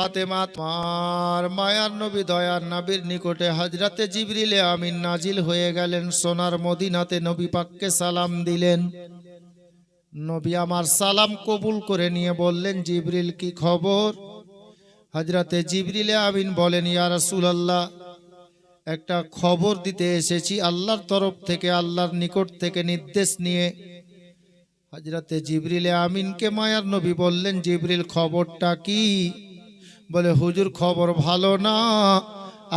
ফাতেমা, তোমার মায়ার নবী দয়ার নবীর নিকটে হযরতে জিবরিলে আমিন নাজিল হয়ে গেলেন। সোনার মদিনাতে নবী পাককে সালাম দিলেন। নবী আমার সালাম কবুল করে নিয়ে বললেন, জিবরিল কি খবর? হযরতে জিবরিলে আমিন বলেন, ইয়া রাসূলুল্লাহ, একটা খবর দিতে এসেছি আল্লাহর তরফ থেকে, আল্লাহর নিকট থেকে নির্দেশ নিয়ে। হযরতে জিবরিলে আমিনকে মায়ার নবী বললেন, জিবরিল খবরটা কি? বলে, হুজুর খবর ভালো না।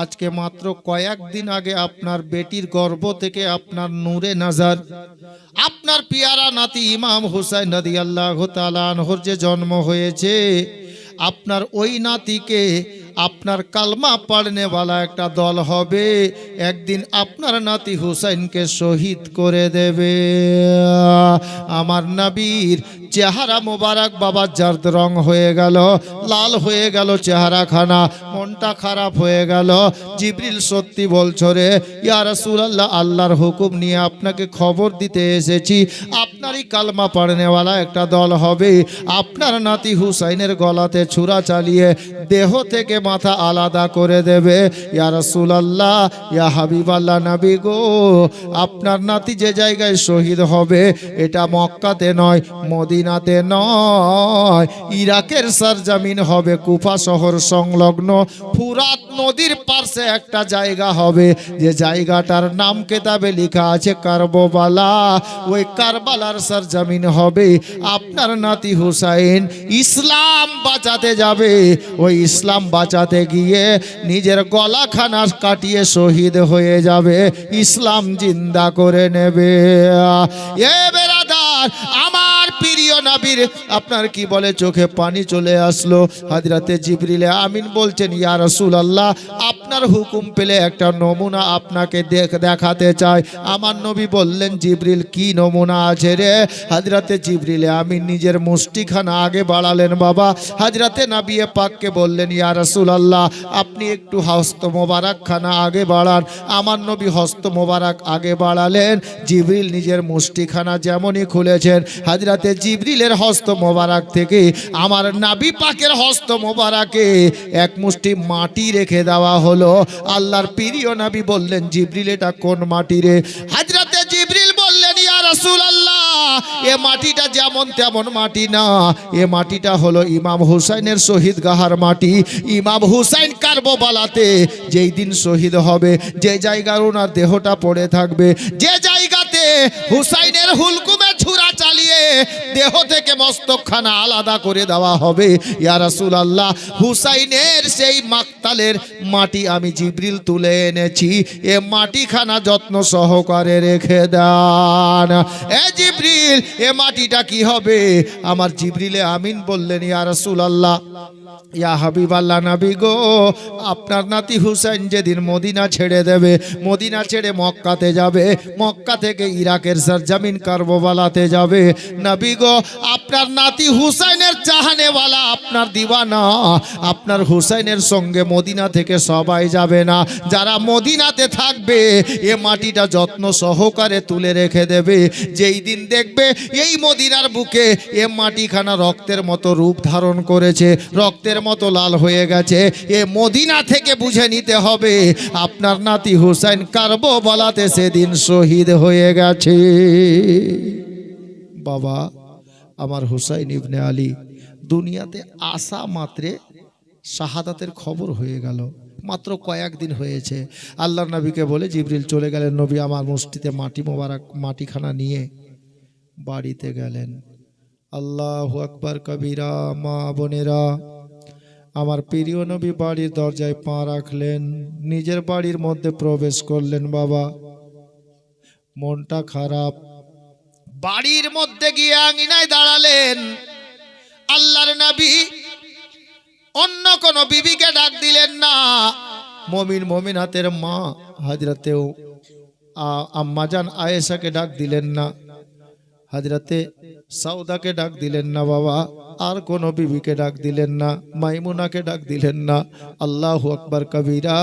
আজকে মাত্র কয়েকদিন আগে আপনার বেটির গর্ভ থেকে আপনার নূরে নাজার, আপনার পিয়ারা নাতি ইমাম হুসাইন রাদিয়াল্লাহু তাআলা আনহুর যে জন্ম হয়েছে, আপনার ওই নাতিকে আপনার কালমা পড়নেওয়ালা একটা দল হবে, একদিন আপনার নাতি হুসাইনকে শহীদ করে দেবে। আমার নবীর চেহারা মোবারক বাবা জারদ রং হয়ে গেল, লাল হয়ে গেল চেহারাখানা, মনটা খারাপ হয়ে গেল। জিবরিল সত্যি বলছো রে? ইয়া রাসূলুল্লাহ, আল্লাহর হুকুম নিয়ে আপনাকে খবর দিতে এসেছি, আপনারই কালমা পড়নেওয়ালা একটা দল হবে, আপনার নাতি হুসাইনের গলাতে ছুরা চালিয়ে দেহ থেকে মাথা আলাদা করে দেবে। ইয়া রাসূলুল্লাহ, ইয়া হাবিবাল্লাহ নবী গো, আপনার নাতি যে জায়গায় শহীদ হবে এটা মক্কাতে নয়, মদিনাতে নয়, ইরাকের সরজমিন হবে, কুফা শহর সংলগ্ন ফুরাত নদীর পাশে একটা জায়গা হবে, যে জায়গাটার নাম কিতাবে লেখা আছে কারবালা। ওই কারবালার সরজমিন হবে। আপনার নাতি হুসাইন ইসলাম বাঁচাতে যাবে, ওই ইসলাম বাঁচাতে গিয়ে নিজের গলাখানা কাটিয়ে শহীদ হয়ে যাবে, ইসলাম জিন্দা করে নেবে। এ বেরাদার, আমার প্রিয় নবীর আপনার কি বলে চোখে পানি চলে আসলো। হযরতে জিবরিলে আমিন বলছেন, ইয়া রাসূলুল্লাহ, আপনার হুকুম পেলে একটা নমুনা আপনাকে দেখাতে চাই। আমার নবী বললেন, জিবরিল কি নমুনা আছে রে? হযরতে জিবরিলে আমিন নিজের মুষ্টিখানা আগে বাড়ালেন বাবা। হযরতে নবী পাককে বললেন, ইয়া রাসূলুল্লাহ, আপনি একটু হস্ত মোবারক খানা আগে বাড়ান। আমার নবী হস্ত মোবারক আগে বাড়ালেন। জিবরিল নিজের মুষ্টিখানা যেমনই খুলেছেন, হযরতে জিবরিলের হস্ত মোবারক থেকে আমার নবী পাকের হস্ত মোবারকে এক মুষ্টি মাটি রেখে দেওয়া হলো। আল্লাহর প্রিয় নবী বললেন, জিবরিল এটা কোন মাটি রে? হযরতে জিবরিল বললেন, ইয়া রাসূলুল্লাহ, এ মাটিটা যেমন তেমন মাটি না, এ মাটিটা হলো ইমাম হুসাইনের শহীদ গাহার মাটি। ইমাম হুসাইন কারবালাতে যেই দিন শহীদ হবে, যে জায়গার ওনার দেহটা পড়ে থাকবে, যে জায়গাতে হুসাইনের হুলকুমে ছুরা চালিয়ে দেহ থেকে মস্তকখানা আলাদা করে দেওয়া হবে, ইয়া রাসূলুল্লাহ, হুসাইনের সেই মাকতালের মাটি আমি জিবরিল তুলে এনেছি, এ মাটিখানা যত্ন সহকারে রেখে দেন। এ জিবরিল, এ মাটিটা কি হবে? আমার জিবরিলে আমিন বললেন, ইয়া রাসূলুল্লাহ, ইয়া হাবিবাল্লাহ নবী গো, আপনার নাতি হুসাইন যেদিন মদিনা ছেড়ে দেবে, মদিনা ছেড়ে মক্কাতে যাবে, মক্কা থেকে ইরাকের সরজমিন কারবালাতে যাবে, নবী গো, আপনার নাতি হুসাইনের চাহনেওয়ালা, আপনার দিওয়ানা, আপনার হুসাইনের সঙ্গে মদিনা থেকে সবাই যাবে না, যারা মদিনাতে থাকবে এ মাটিটা যত্ন সহকারে তুলে রেখে দেবে। যেই দিন দেখবে এই মদিনার বুকে এ মাটিখানা রক্তের মতো রূপ ধারণ করেছে, রক্তের মতো লাল হয়ে গেছে, এ মদিনা থেকে বুঝে নিতে হবে আপনার নাতি হুসাইন কারবালাতে সেদিন শহীদ হয়ে গেছে। বাবা, আমার হুসাইন ইবনে আলী দুনিয়াতে আসা মাত্রে শাহাদাতের খবর হয়ে গেল। মাত্র কয়েকদিন হয়েছে। আল্লাহর নবীকে বলে জিবরিল চলে গেলেন। নবী আমার মুষ্টিতে মাটি মোবারক মাটিখানা নিয়ে বাড়িতে গেলেন। আল্লাহু আকবার কবিরা। মা বোনেরা, আমার প্রিয় নবী বাড়ির দরজায় পা রাখলেন, নিজের বাড়ির মধ্যে প্রবেশ করলেন। বাবা, মনটা খারাপ। বাড়ির মধ্যে গিয়ে আঙিনায় দাঁড়ালেন। আল্লাহর নবী অন্য কোন বিবিকে ডাক দিলেন না। মুমিন মুমিনাতের মা হযরতে আম্মাজান আয়েশাকে ডাক দিলেন না, হযরতে সাউদাকে ডাক দিলেন না। বাবা, আর কোনো বিবিকে ডাক দিলেন না, মাইমুনাকে ডাক দিলেন না। আল্লাহু আকবার কবিরা।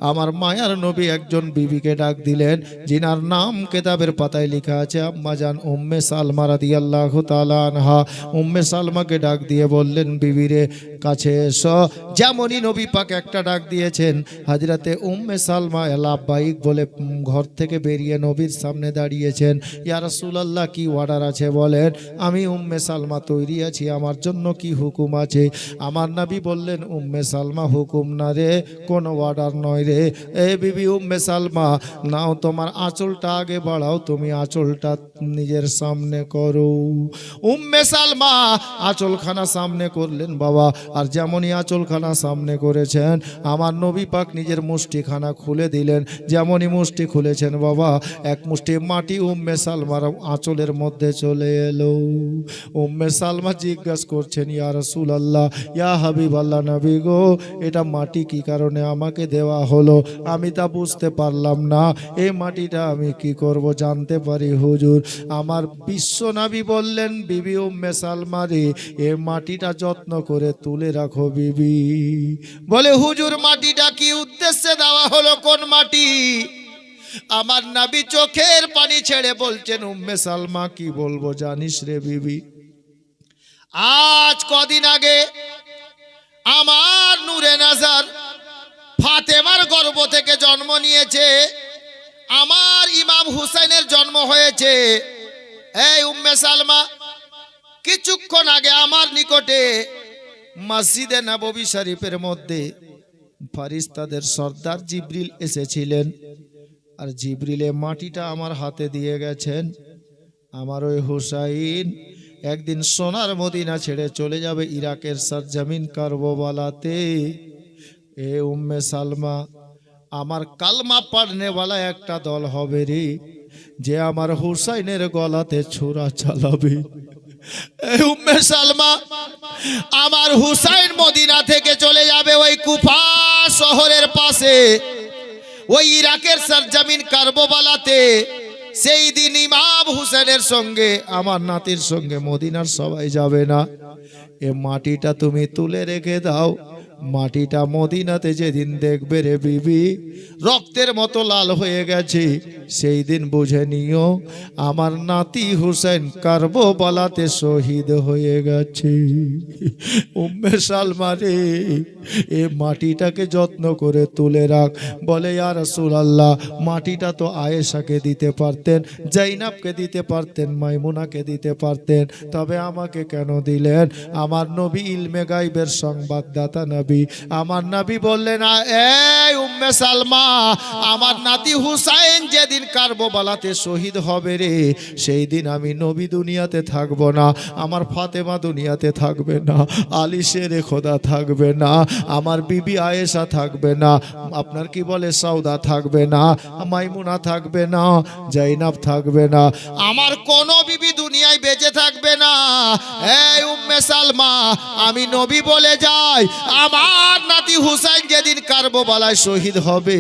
আমার মায়ার নবী একজন বিবিকে ডাক দিলেন, যিনার নাম কেতাবের পাতায় লেখা আছে আম্মা জান উম্মে সালমা রাদিয়াল্লাহু তাআলা আনহা। উম্মে সালমাকে ডাক দিয়ে বললেন, বিবিরে কাছে এসো। যেমনই নবী পাক একটা ডাক দিয়েছেন, হযরতে উম্মে সালমা লাব্বাইক বলে ঘর থেকে বেরিয়ে নবীর সামনে দাঁড়িয়েছেন। ইয়া রাসূলুল্লাহ, কি অর্ডার আছে বলেন। আমি উম্মে সালমা তৈরি আছি, আমার জন্য কি হুকুম আছে? আমার নবী বললেন, উম্মে সালমা হুকুম না রে, কোনো অর্ডার নয় রে। এ বিবি উম্মে সালমা, নাও তোমার আঁচলটা আগে বাড়াও, তুমি আঁচলটা নিজের সামনে করো। উম্মে সালমা আঁচলখানা সামনে করলেন বাবা। আর যেমনই আঁচলখানা সামনে করেছেন, আমার নবী পাক নিজের মুষ্টিখানা খুলে দিলেন। যেমনই মুষ্টি খুলেছেন বাবা, এক মুষ্টি মাটি উম্মে সালমার আঁচলের মধ্যে চলে এলো। উম্মে সালমা জিজ্ঞাসা করছেন, ইয়া রাসূলুল্লাহ, ইয়া হাবিবাল্লাহ নবী গো, এটা মাটি কি কারণে আমাকে দেওয়া হলো? আমি তা বুঝতে পারলাম না। এই মাটিটা আমি কি করব জানতে পারি হুজুর? আমার বিশ্ব নবী বললেন, বিবি উম্মে সালমা রে, এই মাটিটা যত্ন করে তুলে রাখো বিবি। বলে, হুজুর মাটিটা কি উদ্দেশ্যে দেওয়া হলো, কোন মাটি? আমার নবী চোখের পানি ছেড়ে বলছেন, উম্মে সালমা কি বলবো জানিস রে বিবি, আজ কদিন আগে আমার নূরে নাজার ফাতেমার গর্ভ থেকে জন্ম নিয়েছে, আমার ইমাম হুসাইনের জন্ম হয়েছে। এই উম্মে সালমা, কিছুক্ষণ আগে আমার নিকটে মসজিদে নববী শরীফের মধ্যে ফেরেশতাদের সর্দার জিবরিল এসেছিলেন। আর জিবরিলে মাটিটা আমার হাতে দিয়ে গেছেন। আমার ওই হুসাইন একদিন সোনার মদিনা ছেড়ে চলে যাবে ইরাকের সরজমিন কারবালাতে। এ উম্মে সালমা, আমার কালমা পড়নেওয়ালা একটা দল হবে রে, যে আমার হুসাইনের গলাতে ছোরা চালাবে। এই উম্মে সালমা, আমার হুসাইন মদিনা থেকে চলে যাবে ওই কুফা শহরের পাশে, ওই ইরাকের সরজমিন কারবালাতে। সেই দিন ইমাম হুসেনের সঙ্গে আমার নাতির সঙ্গে মদিনার সবাই যাবে না। এ মাটিটা তুমি তুলে রেখে দাও। মাটিটা মদিনাতে যেদিন দেখবে রে বিবি রক্তের মতো লাল হয়ে গেছে, সেই দিন বুঝে নিও আমার নাতি হুসেন কারবালাতে শহীদ হয়ে গেছে। উম্মে সালমা রে, এ মাটিটাকে যত্ন করে তুলে রাখ। বলে, ইয়া রাসূলুল্লাহ, মাটিটা তো আয়েশাকে দিতে পারতেন, জাইনাবকে দিতে পারতেন, মাইমুনাকে দিতে পারতেন, তবে আমাকে কেন দিলেন? আমার নবী ইলমে গায়বের সংবাদদাতা নবী। আমার নবী বললেন, এই উম্মে সালমা, আমার নাতি হুসাইন যেদিন কারবালাতে শহীদ হবে রে, সেই দিন আমি নবী দুনিয়াতে থাকব না, আমার ফাতেমা দুনিয়াতে থাকবে না, আলী শেরে খোদা থাকবে না, আমার বিবি আয়েশা থাকবে না, আপনার কি বলে সৌদা থাকবে না, মাইমুনা থাকবে না, জাইনাব থাকবে না, আমার কোন বিবি দুনিয়ায় বেঁচে থাকবে না। এই উম্মে সালমা, আমি নবী বলে যাই, আমার নাতি হুসাইন যেদিন কারবালায় শহীদ হবে,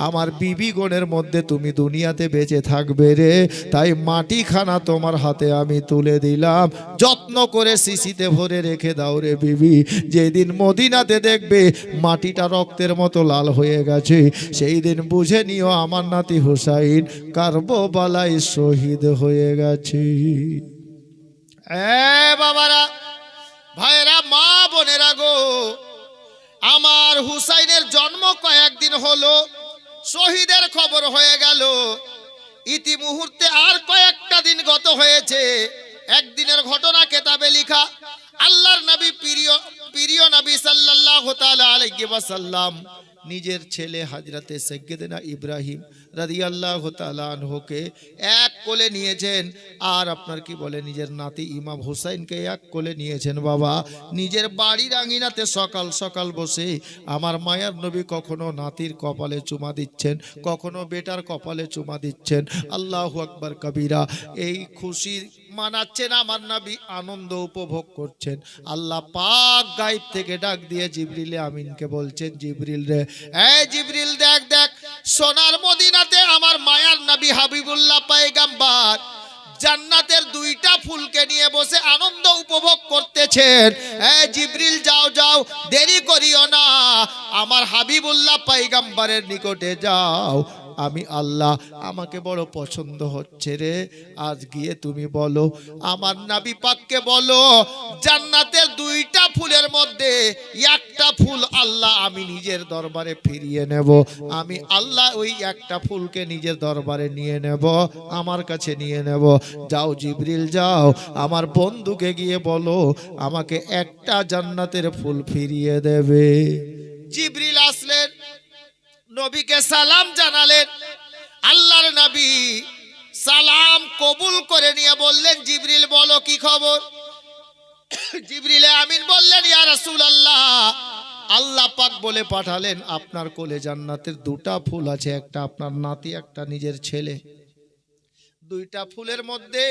আমার বিবি গণের মধ্যে তুমি দুনিয়াতে বেঁচে থাকবে রে। তাই মাটিখানা তোমার হাতে আমি তুলে দিলাম, যত্ন করে শিশিতে ভরে রেখে দাও রে বিবি। যেদিন মদিনাতে দেখবে মাটিটা রক্তের মতো লাল হয়ে গেছে, সেই দিন বুঝে নিও আমার নাতি হুসাইন কারবালায় শহীদ হয়ে গেছে। বাবারা, ভাইরা, মা বোনেরা গো, আমার হুসাইনের জন্ম কয়েকদিন হলো, শহীদের খবর হয়ে গেল, ইতিমুহূর্তে আর কয়েকটা দিন গত হয়েছে। একদিনের ঘটনা কেতাবে লেখা। আল্লাহর নবী, প্রিয় নবী সাল্লাল্লাহু তাআলা আলাইহি ওয়াসাল্লাম নিজের ছেলে হযরতে সাইয়্যিদনা ইব্রাহিম রাদিয়াল্লাহু তাআলা আনহুকে এক কোলে নিয়েছেন। আর আপনার কি বলে, নিজের নাতি ইমাম হুসাইনকে এক কোলে নিয়েছেন বাবা। নিজের বাড়ির আঙিনাতে সকাল সকাল বসে আমার মায়ার নবী কখনো নাতির কপালে চুমা দিচ্ছেন, কখনো বেটার কপালে চুমা দিচ্ছেন। আল্লাহু আকবার কবিরা। এই খুশি মানাচ্ছেন আমার নবী, আনন্দ উপভোগ করছেন। আল্লাহ পাক গায়েব থেকে ডাক দিয়ে জিবরিল আমিনকে বলছেন, জিবরিল রে, এই জিবরিল, দেখ দেখ, সোনার মদিনাতে আমার মায়ার নবী হাবিবুল্লাহ পয়গম্বর জান্নাতের দুইটা ফুলকে নিয়ে বসে আনন্দ উপভোগ করতেছেন। জিবরিল যাও যাও, দেরি করিও না, আমার হাবিবুল্লাহ পয়গম্বরের নিকটে যাও। আমি আল্লাহ, আমাকে বড় পছন্দ হচ্ছে রে, আজ গিয়ে তুমি বলো, আমার নবী পাককে বলো, জান্নাতের দুইটা ফুলের মধ্যে একটা ফুল আল্লাহ আমি নিজের দরবারে ফিরিয়ে নেব। আমি আল্লাহ ওই একটা ফুলকে নিজের দরবারে নিয়ে নেব, আমার কাছে নিয়ে নেব। যাও জিবরিল যাও, আমার বন্ধুকে গিয়ে বলো আমাকে একটা জান্নাতের ফুল ফিরিয়ে দেবে। জিবরিল আসলেন, নবীকে সালাম জানালেন। আল্লাহর নবী সালাম কবুল করে নিয়ে বললেন, জিবরিল বলো কি খবর? জিবরিল আমিন বললেন, ইয়া রাসূলুল্লাহ, আল্লাহ পাক বলে পাঠালেন আপনার কোলে জান্নাতের দুটা ফুল আছে, একটা আপনার নাতি, একটা নিজের ছেলে। দুইটা ফুলের মধ্যে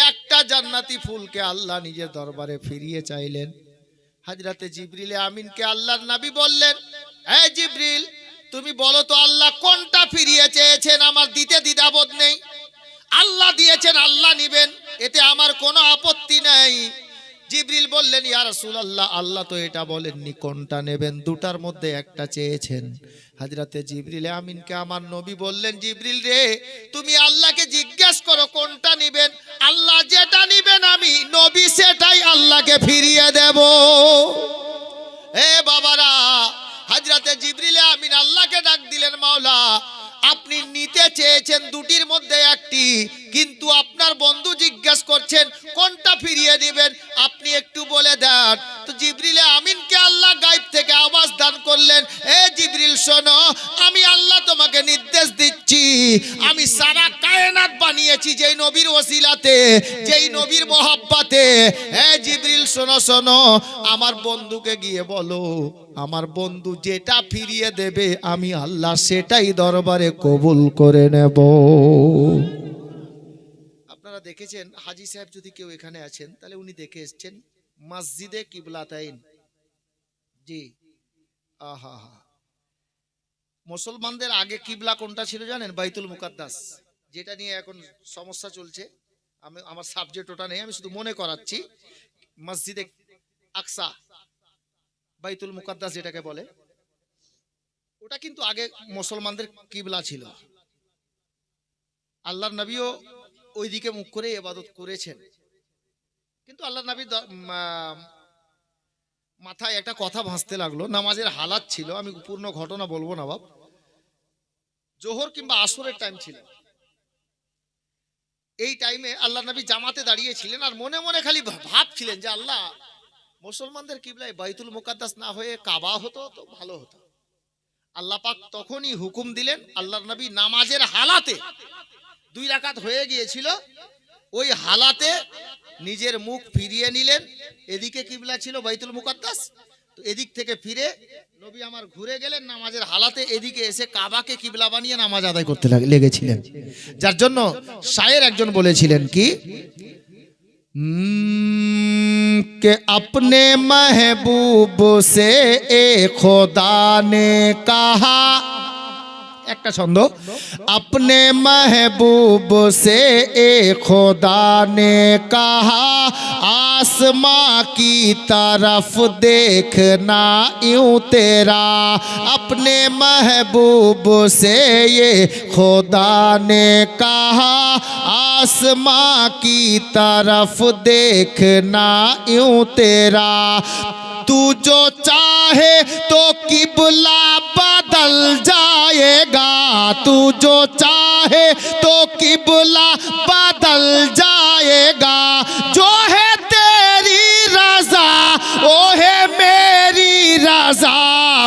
একটা জান্নাতি ফুলকে আল্লাহ নিজের দরবারে ফিরিয়ে চাইলেন। হযরতে জিবরিল আমিনকে আল্লাহর নবী বললেন, হে জিবরিল, তুমি বলো তো আল্লাহ কোনটা ফিরিয়ে চেয়েছেন, আমার দিতে দ্বিধাবোধ নেই। আল্লাহ দিয়েছেন, আল্লাহ নিবেন, এতে আমার কোনো আপত্তি নেই। জিবরিল বললেন, ইয়া রাসূলুল্লাহ, আল্লাহ তো এটা বলেননি কোনটা নেবেন, দুটার মধ্যে একটা চেয়েছেন। হযরতে জিবরিল আমিনকে আমার নবী বললেন, জিবরিল রে, তুমি আল্লাহকে জিজ্ঞেস করো কোনটা নিবেন, আল্লাহ যেটা নিবেন আমি নবী সেটাই আল্লাহকে ফিরিয়ে দেব। হে বাবারা, হযরতে জিবরিল আমিন আল্লাহকে ডাক দিলেন, মাওলা, আপনি নিতে চেয়েছেন দুটির মধ্যে একটি, কিন্তু আপনার বন্ধু জিজ্ঞেস করছেন কোনটা ফিরিয়ে দিবেন, আপনি একটু বলে দেন। তো জিবরিল আমিনকে আল্লাহ গায়ব থেকে আওয়াজ দান করলেন, এ জিবরিল শোনো, আমি আল্লাহ তোমাকে নির্দেশ দিচ্ছি, আমি সারা কায়নাত বানিয়েছি যেই নবীর ওসিলাতে, যেই নবীর মহব্বতে। হে জিবরিল শোনো শোনো, আমার বন্ধুকে গিয়ে বলো আমার বন্ধু যেটা ফিরিয়ে দেবে আমি আল্লাহ সেটাই দরবারে কবুল করে নেব। আপনারা দেখেছেন, হাজী সাহেব যদি কেউ এখানে আছেন তাহলে উনি দেখে এসেছেন মসজিদে কিবলাতাইন। জি, আহা, মুসলমানদের আগে কিবলা কোনটা ছিল জানেন? বাইতুল মুকাদ্দাস, যেটা নিয়ে এখন সমস্যা চলছে। আমার সাবজেক্ট ওটা নেই, আমি শুধু মনে করাচ্ছি। মসজিদে আকসা, বাইতুল মুকাদ্দাস যেটাকে বলে, ওটা কিন্তু আগে মুসলমানদের কিবলা ছিল। আল্লাহর নবীও ওইদিকে মুখ করে ইবাদত করেছেন। কিন্তু আল্লাহর নবীর মাথায় একটা কথা ভাসতে লাগলো, নামাজের হালাত ছিল, আমি পূর্ণ ঘটনা বলবো না বাপ, জোহর কিংবা আসরের টাইম ছিল। এই টাইমে আল্লাহর নবী জামাতে দাঁড়িয়েছিলেন আর মনে মনে খালি ভাবছিলেন যে আল্লাহ, মুসলমানদের কিবলায় বাইতুল মুকাদ্দাস না হয়ে কাবা হতো তো ভালো হতো। আল্লাহ পাক তখনই হুকুম দিলেন, আল্লাহর নবী নামাজের হালাতে, 2 রাকাত হয়ে গিয়েছিল, ওই হালাতে নিজের মুখ ফিরিয়ে নিলেন। এদিকে কিবলা ছিল বাইতুল মুকাদ্দাস, তো এদিক থেকে ফিরে নবী আমার ঘুরে গেলেন নামাজের হালাতে, এদিকে এসে কাবাকে কিবলা বানিয়ে নামাজ আদায় করতে লেগেছিলেন। যার জন্য শায়ের একজন বলেছিলেন কি, कि अपने महबूब से ए खुदा ने कहा, একটা ছন্দ, अपने महबूब से ए खुदा ने कहा, आसमां की तरफ देखना यूं तेरा, अपने महबूब से ये खुदा ने कहा, आसमां की तरफ देखना यूं तेरा, तू जो चाहे तो किबला बदल जाएगा, तू जो चाहे तो किबला बदल जाएगा, जो है तेरी रजा वो है मेरी रजा,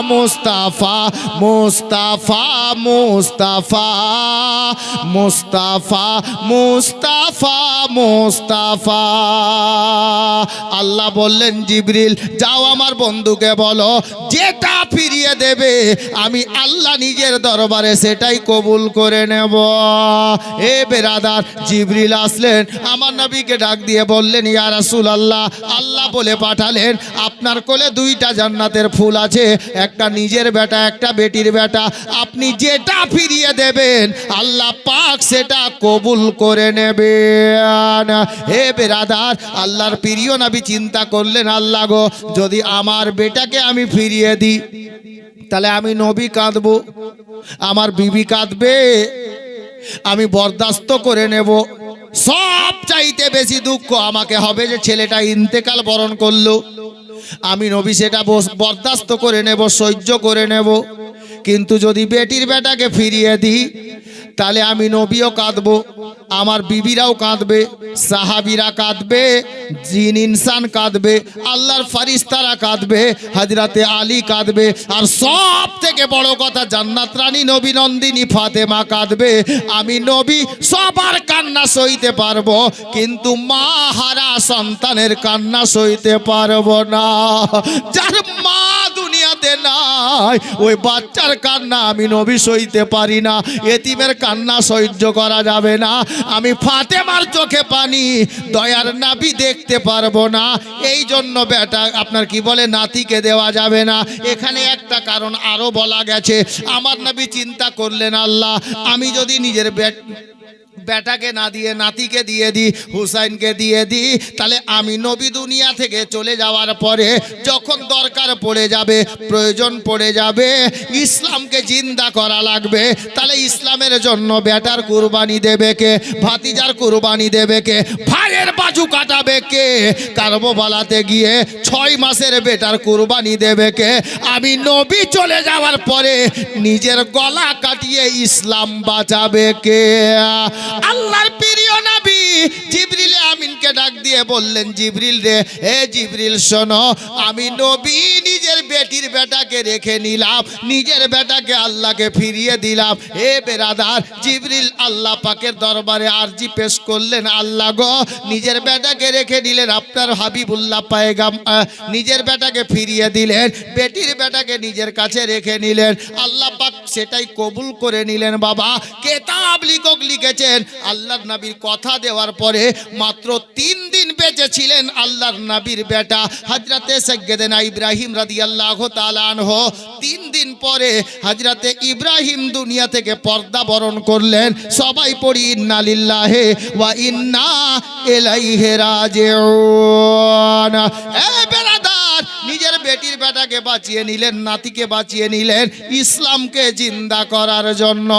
मुस्तफा मुस्तफा मुस्तफा मुस्तफा मुस्तफा मुस्तफा। আল্লাহ বললেন, জিবরিল যাও আমার বন্ধুকে বলো যেটা ফিরিয়ে ফিরিয়ে দেবে, আমি আল্লাহ নিজের দরবারে সেটাই কবুল করে নেব। এ বেরাদার, জিবরিল আসলেন, আমার নবীকে ডাক দিয়ে বললেন, ইয়া রাসূলুল্লাহ, আল্লাহ বলে পাঠালেন আপনার কোলে দুইটা জান্নাতের ফুল আছে, একটা নিজের বেটা, একটা বেটির বেটা। আপনি যেটা ফিরিয়ে দেবেন আল্লাহ পাক সেটা কবুল করে নেবেন। হে বেরাদার, আল্লাহর প্রিয় নবী চিন্তা করলেন, আল্লাহ গো, যদি আমার বেটাকে আমি ফিরিয়ে দিই তাহলে আমি নবী কাঁদবো, আমার বিবি কাঁদবে, আমি বরদাস্ত করে নেব। সব চাইতে বেশি দুঃখ আমাকে হবে যে ছেলেটা ইন্তেকাল বরণ করলো, আমি নবী সেটা বরদাস্ত করে নেব, সহ্য করে নেব। কিন্তু যদি বেটির বেটাকে ফিরিয়ে দিই তাহলে আমি নবীও কাঁদবো, আমার বিবিরাও কাঁদবে, সাহাবীরা কাঁদবে, জিন ইনসান কাঁদবে, আল্লাহর ফারিস্তারা কাঁদবে, হযরতে আলী কাঁদবে, আর সব থেকে বড় কথা জান্নাত রানী নবী নন্দিনী ফাতেমা কাঁদবে। আমি নবী সবার কান্না সইতে পারবো, কিন্তু মা হারা সন্তানের কান্না সইতে পারবো না। যার মা দুনিয়াতে নাই ওই বাচ্চার কান্না আমি নবী সইতে পারি না, এতিমের কান্না সহ্য করা যাবে না। আমি ফাতেমার চোখে পানি দয়ার নবী দেখতে পারবো না, এই জন্য বেটা আপনার কি বলে নাতিকে দেওয়া যাবে না। এখানে একটা কারণ আরো বলা গেছে, আমার নবী চিন্তা করলেন, আল্লাহ আমি যদি নিজের বেটাকে না দিয়ে নাতিকে দিয়ে দিই, হুসাইনকে দিয়ে দিই, তাহলে আমি নবী দুনিয়া থেকে চলে যাওয়ার পরে যখন দরকার পড়ে যাবে, প্রয়োজন পড়ে যাবে, ইসলামকে জিন্দা করা লাগবে, তাহলে ইসলামের জন্য বেটার কুরবানি দেবে কে, ভাতিজার কুরবানি দেবে কে, ভাইয়ের বাজু কাটাবে কে, কারবালাতে গিয়ে 6 মাসের বেটার কুরবানি দেবে কে, আমি নবী চলে যাওয়ার পরে নিজের গলা কাটিয়ে ইসলাম বাঁচাবে কে। আল্লাহর প্রিয় নবী জিবরিল আমিনকে ডাক দিয়ে বললেন, জিবরিল রে, হে জিবরিল শোনো, আমি নবী নিজের বেটির বেটাকে রেখে নিলাম, নিজের বেটাকে আল্লাহকে ফিরিয়ে দিলাম। হে বেরাদার, জিবরিল আল্লাহ পাকের দরবারে আরজি পেশ করলেন, আল্লাহ গো, নিজের বেটাকে রেখে নিলেন, আপনার হাবিবুল্লাহ পায়গাম নিজের বেটাকে ফিরিয়ে দিলেন, বেটির বেটাকে নিজের কাছে রেখে নিলেন, আল্লাহ পাক সেটাই কবুল করে নিলেন। বাবা কেতাব লিখক লিখেছেন, আল্লাহর নবীর কথা দেওয়ার পরে মাত্র 3 দিন বেঁচে ছিলেন আল্লাহর নবীর বেটা হযরতে সাইয়্যিদানা ইব্রাহিম রাদিয়াল্লাহু তাআলা আনহু। 3 দিন পরে হযরতে ইব্রাহিম দুনিয়া থেকে পর্দা বরণ করলেন। সবাই পড়ি ইন্না লিল্লাহি ওয়া ইন্না ইলাইহি রাজিউন। এ বেরাদার, নিজের বেটির বেটাকে বাঁচিয়ে নিলেন, নাতিকে বাঁচিয়ে নিলেন ইসলামকে জিন্দা করার জন্য।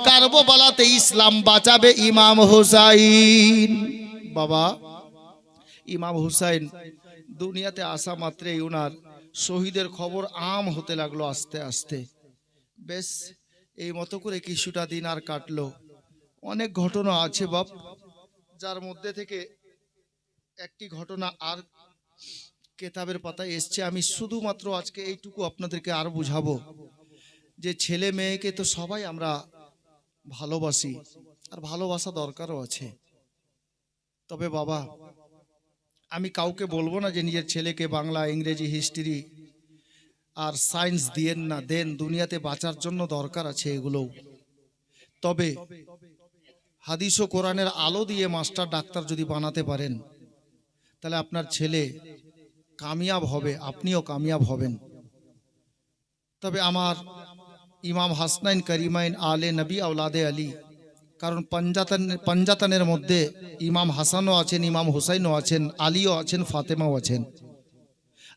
কারবালাতে ইসলাম বাঁচাবে ইমাম হুসাইন। বাবা ইমাম হুসাইন দুনিয়াতে আসা মাত্রই ওনার শহীদের খবর আম হতে লাগলো আস্তে আস্তে। বেশ এই মতো করে কিছুটা দিন আর কাটলো। অনেক ঘটনা আছে বাপ, যার মধ্যে থেকে একটি ঘটনা আর কেতাবের পাতায় এসছে। আমি শুধুমাত্র আজকে এইটুকু আপনাদেরকে আর বুঝাবো যে ছেলে মেয়েকে তো সবাই আমরা ভালোবাসি, আর ভালোবাসা দরকারও আছে। তবে বাবা আমি কাউকে বলবো না যে নিজের ছেলেকে বাংলা, ইংরেজি, হিস্ট্রি আর সায়েন্স দিয়েন না, দেন, দুনিয়াতে বাঁচার জন্য দরকার আছে এগুলোও। তবে হাদিস ও কোরআনের আলো দিয়ে মাস্টার ডাক্তার যদি বানাতে পারেন তাহলে আপনার ছেলে কামিয়াব হবে, আপনিও কামিয়াব হবেন। তবে আমার ইমাম হাসনাইন করিমাইন আলে নবী আওলাদে আলী, কারণ পঞ্জাতনের মধ্যে ইমাম হাসানও আছেন, ইমাম হুসাইনও আছেন, আলীও আছেন, ফাতেমাও আছেন।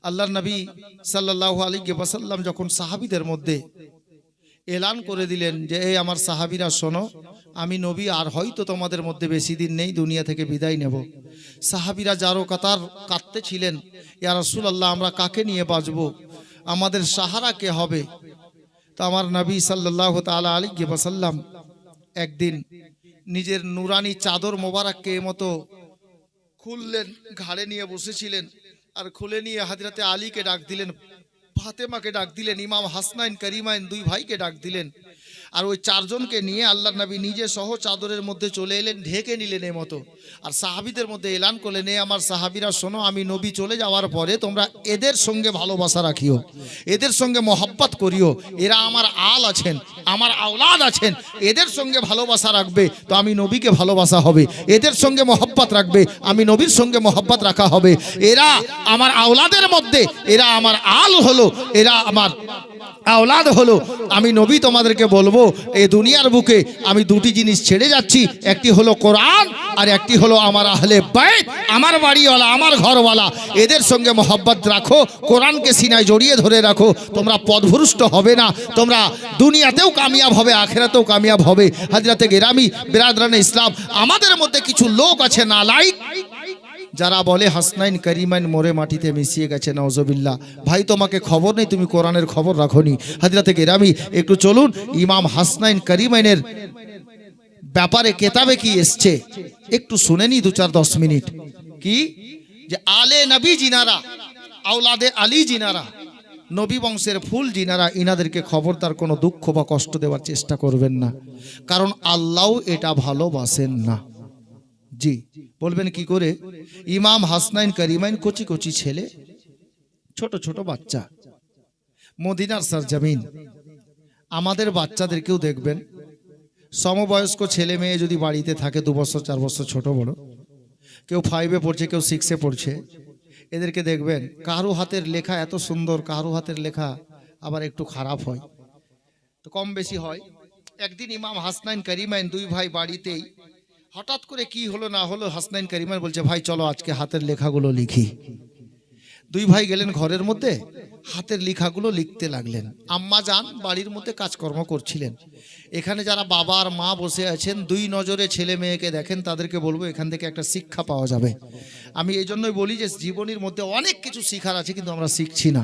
আল্লাহর নবী সাল্লাল্লাহু আলাইহি ওয়াসাল্লাম যখন সাহাবীদের মধ্যে এলান করে দিলেন যে এই আমার সাহাবীরা শোনো, আমি নবী আর হয়তো তোমাদের মধ্যে বেশি দিন নেই, দুনিয়া থেকে বিদায় নেব। সাহাবীরা যারো কাতার কাঁদতে ছিলেন, ইয়া রাসূলুল্লাহ আমরা কাকে নিয়ে বাঁচবো, আমাদের সাহারা কে হবে? তো আমার নবী সাল্লাল্লাহু তাআলা আলাইহি ওয়াসাল্লাম একদিন নিজের নুরানি চাদর মোবারককে মতো খুললেন, ঘাড়ে নিয়ে বসেছিলেন, আর খুলে নিয়ে হযরতে আলীকে ডাক দিলেন, ফাতেমাকে ডাক দিলেন, ইমাম হাসনাইন করিমাইন দুই ভাইকে ডাক দিলেন, আর ওই চারজনকে নিয়ে আল্লাহ নবী নিজে সহ চাদরের মধ্যে চলে এলেন, ঢেকে নিলেন এই মতো। আর সাহাবিদের মধ্যে এলান করলেন, এ আমার সাহাবিরা শোনো, আমি নবী চলে যাওয়ার পরে তোমরা এদের সঙ্গে ভালোবাসা রাখিও, এদের সঙ্গে মহব্বত করিও, এরা আমার আল আছেন, আমার আওলাদ আছেন, এদের সঙ্গে ভালোবাসা রাখবে তো আমি নবীকে ভালোবাসা হবে, এদের সঙ্গে মহব্বত রাখবে আমি নবীর সঙ্গে মহব্বত রাখা হবে। এরা আমার আওলাদের মধ্যে, এরা আমার আল হলো, এরা আমার আওলাদ হলো। আমি নবী তোমাদেরকে বলবো, এই দুনিয়ার বুকে আমি দুটি জিনিস ছেড়ে যাচ্ছি, একটি হলো কোরআন আর একটি হলো আমার আহলে বাইত, আমার বাড়িওয়ালা, আমার ঘরওয়ালা। এদের সঙ্গে মহব্বত রাখো, কোরআনকে সিনায় জড়িয়ে ধরে রাখো, তোমরা পথভ্রষ্ট হবে না, তোমরা দুনিয়াতেও কামিয়াব হবে, আখিরাতেও কামিয়াব হবে। হযরতে গেরামি বিরাদরানে ইসলাম, আমাদের মধ্যে কিছু লোক আছে নালায়েক, যারা বলে হাসনাইন করিমাইন মোরে মাটিতে মিশিয়ে গেছে, নাউজুবিল্লাহ। ভাই তোমাকে খবর নেই, তুমি কোরআনের খবর রাখোনি। হযরতে গেরামি একটু চলুন, ইমাম হাসনাইন করিমাইনের ব্যাপারে কেতাবে কি এসছে একটু শুনে নি 2-4-10 মিনিট। কি যে আলে নবী জিনারা, আওলাদে আলী জিনারা, নবী বংশের ফুল জিনারা, ইনাদেরকে খবরদার কোনো দুঃখ বা কষ্ট দেওয়ার চেষ্টা করবেন না, কারণ আল্লাহ এটা ভালোবাসেন না। জি বলবেন কি করে? ইমাম হাসনাইন করিমাইন কচি কচি ছেলে, ছোট ছোট বাচ্চা, মদিনার সরজমিন। আমাদের বাচ্চাদেরকেও দেখবেন, সমবয়স্ক ছেলে মেয়ে যদি বাড়িতে থাকে, 2 বছর 4 বছর ছোট বড়, কেউ 5-এ পড়ছে, কেউ 6-এ পড়ছে, এদেরকে দেখবেন কারো হাতের লেখা এত সুন্দর, কারো হাতের লেখা আবার একটু খারাপ হয়, তো কম বেশি হয়। একদিন ইমাম হাসনাইন করিমাইন 2 ভাই বাড়িতেই, হঠাৎ করে কি হলো না হলো, হাসনাইন করিমাইন বলছে, ভাই চলো আজকে হাতের লেখাগুলো লিখি। 2 ভাই গেলেন ঘরের মধ্যে, হাতের লেখাগুলো লিখতে লাগলেন। আম্মা জান বাড়ির মধ্যে কাজকর্ম করছিলেন। এখানে যারা বাবা আর মা বসে আছেন, 2 নজরে ছেলে মেয়েকে দেখেন, তাদেরকে বলবো এখান থেকে একটা শিক্ষা পাওয়া যাবে। আমি এই জন্যই বলি যে জীবনের মধ্যে অনেক কিছু শিখার আছে, কিন্তু আমরা শিখছি না।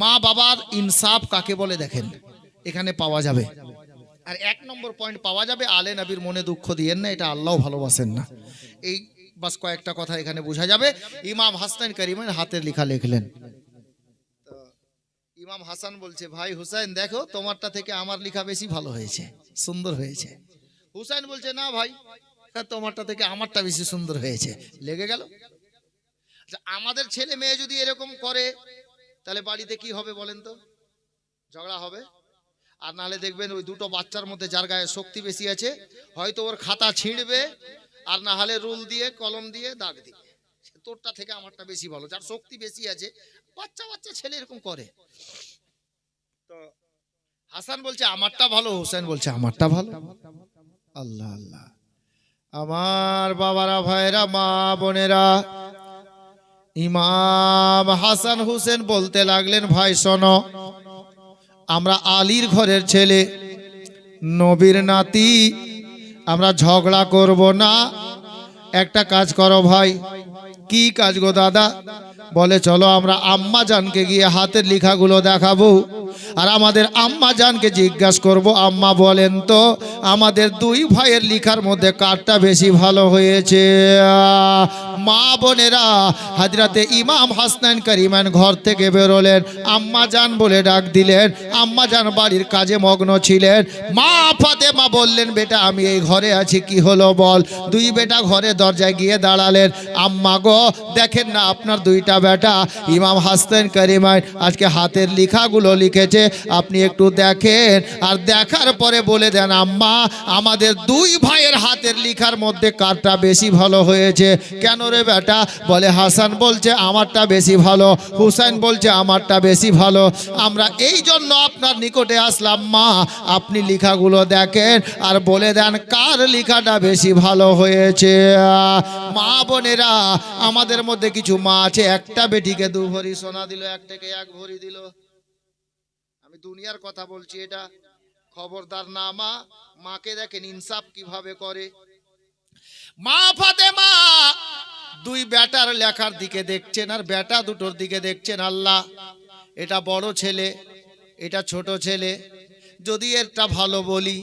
মা বাবার ইনসাফ কাকে বলে দেখেন, এখানে পাওয়া যাবে। আর 1 নম্বর পয়েন্ট পাওয়া যাবে, আলে নবীর মনে দুঃখ দিয়েন না, এটা আল্লাহ ভালোবাসেন না। এই বাস কয়েকটা কথা এখানে বোঝা যাবে। ইমাম হাসনাইন করিমাইন হাতের লেখা লিখলেন। তো ইমাম হাসান বলছে, ভাই হুসাইন দেখো, তোমারটা থেকে আমার লেখা বেশি ভালো হয়েছে, সুন্দর হয়েছে। হুসাইন বলছে, না ভাই, তোমারটা থেকে আমারটা বেশি সুন্দর হয়েছে। লেগে গেল। আমাদের ছেলে মেয়ে যদি এরকম করে, তাহলে বাড়িতে কি হবে বলেন তো? ঝগড়া হবে। আর নাহলে দেখবেন ওই 2টো বাচ্চার মধ্যে যার গায়ে শক্তি বেশি আছে, হয়তো ওর খাতা ছিঁড়বে, আর না হলে রুল দিয়ে কলম দিয়ে দাগ দিবে, তোরটা থেকে আমারটা বেশি ভালো। যার শক্তি বেশি আছে, বাচ্চা বাচ্চা ছেলে এরকম করে। তো হাসান বলছে আমারটা ভালো, হোসেন বলছে আমারটা ভালো। আল্লাহ আল্লাহ। আমার বাবারা, ভাইরা, মা বোনেরা, ইমাম হাসান হুসেন বলতে লাগলেন, ভাই শোনো, আমরা আলীর ঘরের ছেলে, নবীর নাতি, আমরা ঝগড়া করব না। একটা কাজ করো ভাই। কি কাজ গো দাদা? বলে চলো আমরা আম্মা জানকে গিয়ে হাতের লেখাগুলো দেখাবো, আর আমাদের আম্মা জানকে জিজ্ঞাসা করব, আম্মা বলেন তো আমাদের 2 ভাইয়ের লেখার মধ্যে কারটা বেশি ভালো হয়েছে। মা বোনেরা, হযরতে ইমাম হাসনাইন করিমাইন ঘর থেকে বেরোলেন, আম্মা জান বলে ডাক দিলেন। আম্মা জান বাড়ির কাজে মগ্ন ছিলেন। মা ফাতেমা বললেন, বেটা আমি এই ঘরে আছি, কি হলো বল। 2 বেটা ঘরে দরজায় গিয়ে দাঁড়ালেন। আম্মা গো, দেখেন না আপনার 2টা বেটা ইমাম হাসনাইন করিমাইন আজকে হাতের লেখাগুলো লিখেছে, আপনি একটু দেখেন, আর দেখার পরে বলে দেন আম্মা আমাদের 2 ভাইয়ের হাতের লেখার মধ্যে কারটা বেশি ভালো হয়েছে। কেন রে বেটা? বলে হাসান বলছে আমারটা বেশি ভালো, হুসাইন বলছে আমারটা বেশি ভালো। আমরা এই জন্য আপনার নিকটে আসলাম মা, আপনি লেখাগুলো দেখেন আর বলে দেন কার লেখাটা বেশি ভালো হয়েছে। মা বোনেরা, আমাদের মধ্যে কিছু মা আছে, একটা বেটিকে 2 ভরি সোনা দিল, একটাকে 1 ভরি দিল। আমি দুনিয়ার কথা বলছি, এটা খবরদার না মা। মাকে দেখেন ইনসাফ কিভাবে করে। মা ফাতেমা 2 বেটার লেখার দিকে দেখছেন, আর বেটা 2টোর দিকে দেখছেন। আল্লাহ, এটা বড় ছেলে, এটা ছোট ছেলে, যদি এটা ভালো বলি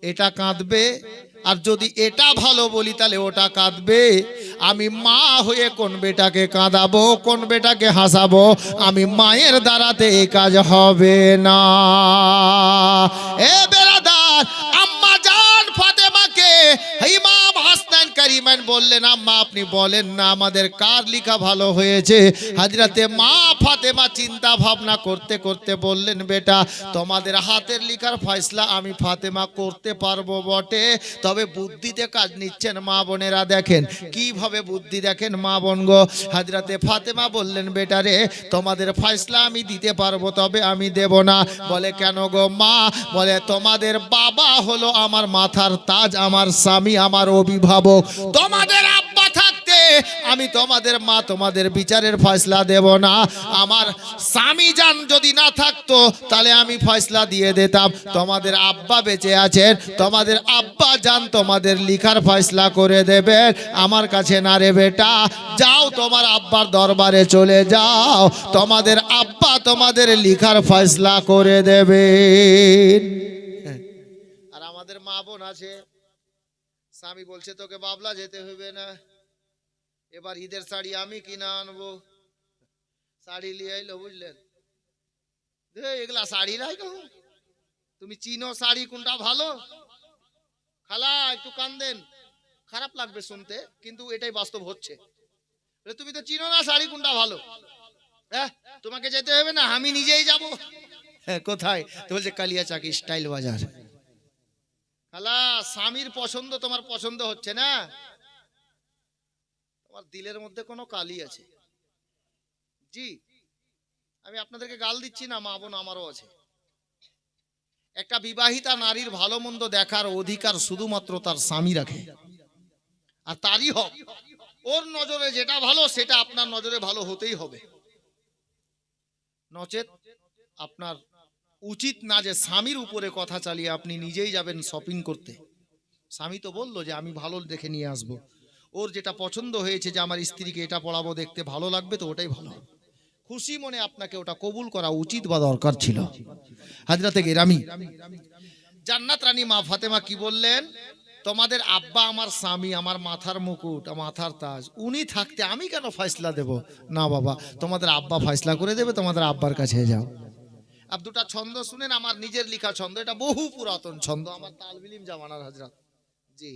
এটা কাঁদবে, আর যদি এটা ভালো বলি তাহলে ওটা কাঁদবে। আমি মা হয়ে কোন বেটাকে কাঁদাবো, কোন বেটাকে হাসাবো? আমি মায়ের দ্বারাতে এই কাজ হবে না। এ বেরাদা, এবার আম্মা জান ফাতেমাকে ইমাম হাসান কারিমান বললেন, আম্মা আপনি বলেন না আমাদের কার লেখা ভালো হয়েছে। হযরতে মা ফাতেমা চিন্তা ভাবনা করতে করতে বললেন, বেটা তোমাদের হাতের লেখার ফয়সালা আমি ফাতেমা করতে পারবো বটে, তবে বুদ্ধিতে কাজ নিচ্ছেন মা বোনেরা। দেখেন কিভাবে বুদ্ধি, দেখেন মা বোন গো। হযরতে ফাতেমা বললেন, বেটা রে তোমাদের ফয়সালা আমি দিতে পারবো, তবে আমি দেব না। বলে কেন গো মা? বলে তোমাদের বাবা হলো আমার মাথার তাজ, আমার স্বামী, আমার অভিভাবক। তোমাদের আব্বা থাকতে আমি তোমাদের মা তোমাদের বিচারের ফয়সালা দেব না। আমার স্বামী জান যদি না থাকতো তাহলে আমি ফয়সালা দিয়ে দিতাম। তোমাদের আব্বা বেঁচে আছেন, তোমাদের আব্বা জান তোমাদের লিখার ফয়সালা করে দেবে, আমার কাছে না রে বেটা। যাও তোমার আব্বার দরবারে চলে যাও, তোমাদের আব্বা তোমাদের লিখার ফয়সালা করে দেবে। আর আমাদের মা বোন আছে, স্বামী বলছে তোকে বাবলা যেতে হবে না, এবার ঈদের শাড়ি আমি কিনা আনবো। শাড়ি নিয়ে আইলো, বুঝলেন? এগুলা শাড়ি নাই তো, তুমি চিনো শাড়ি কোনটা ভালো? খালা একটু কান্দেন, খারাপ লাগবে শুনতে কিন্তু এটাই বাস্তব হচ্ছে। তুমি তো চিনো না শাড়ি কোনটা ভালো। হ্যাঁ, তোমাকে যেতে হবে না, আমি নিজেই যাব। হ্যাঁ, কোথায়? তো বলছে কালিয়াচাকি স্টাইল বাজার। খালা স্বামীর পছন্দ তোমার পছন্দ হচ্ছে না, তোমার দিলের মধ্যে কোনো কালি আছে। জি, আমি আপনাদেরকে গাল দিচ্ছি না, মা বোন আমারও আছে। একটা বিবাহিতা নারীর ভালো মন্দ দেখার অধিকার শুধুমাত্র তার স্বামী রাখে, আর তারই হোক। ওর নজরে যেটা ভালো সেটা আপনার নজরে ভালো হতেই হবে, নচেত আপনার উচিত না যে স্বামীর উপরে কথা চালিয়ে আপনি নিজেই যাবেন শপিং করতে। স্বামী তো বললো যে আমি ভালো দেখে নিয়ে আসবো, ওর যেটা পছন্দ হয়েছে যে আমার স্ত্রীকে এটা পড়াবো, দেখতে ভালো লাগবে, তো ওটাই ভালো। খুশি মনে আপনাকে ওটা কবুল করা উচিত বা দরকার ছিল। হযরতে গেরামি জান্নাত রানী মা ফাতেমা কি বললেন? তোমাদের আব্বা আমার স্বামী, আমার মাথার মুকুট, মাথার তাজ, উনি থাকতে আমি কেন ফয়সালা দেব? না বাবা, তোমাদের আব্বা ফয়সালা করে দেবে, তোমাদের আব্বার কাছে যাও। আব দুটা ছন্দ শুনেন, আমার নিজের লেখা ছন্দ, এটা বহু পুরাতন ছন্দ, আমার তালবিলিম জামানার হযরত। জি।